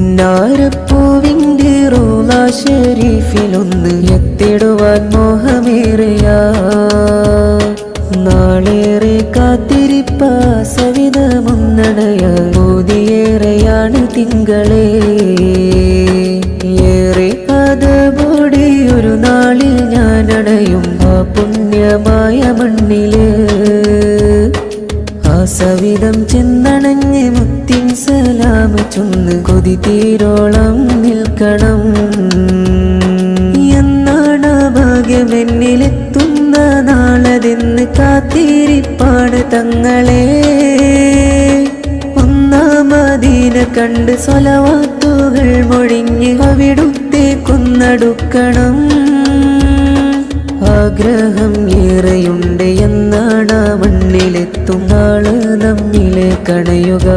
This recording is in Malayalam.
പുന്നാരപ്പൂവിൻ്റെ റൗള ശരീഫിലൊന്ന് എത്തിടുവാൻ മോഹമേറിയ നാളേറെ കാത്തിരിപ്പ സവിധമൊന്നടയ മോദിയേറെയാണ് തിങ്കളേ ഏറെ അതോടെ ഒരു നാളിൽ ഞാനടയും ആ പുണ്യമായ മണ്ണില് ആ സവിധം ചെന്നണഞ്ഞ് മുത്തിൻ സലാം ചൊന്ന് കൊതി തീരോളം നിൽക്കണം എന്നാണ് ഭാഗ്യമെന്നിലെത്തുന്ന നാളതെന്ന് കാത്തിരിപ്പാണ് തങ്ങളെ ഒന്നാം മദീന കണ്ട് സ്വലവാത്തുകൾ മൊഴിഞ്ഞ് അവിടുത്തെ കൊന്നടുക്കണം ആഗ്രഹം ഏറെയുണ്ട് എന്നാണ് മണ്ണിലെത്തും നാള് നമ്മിലെ കണയുക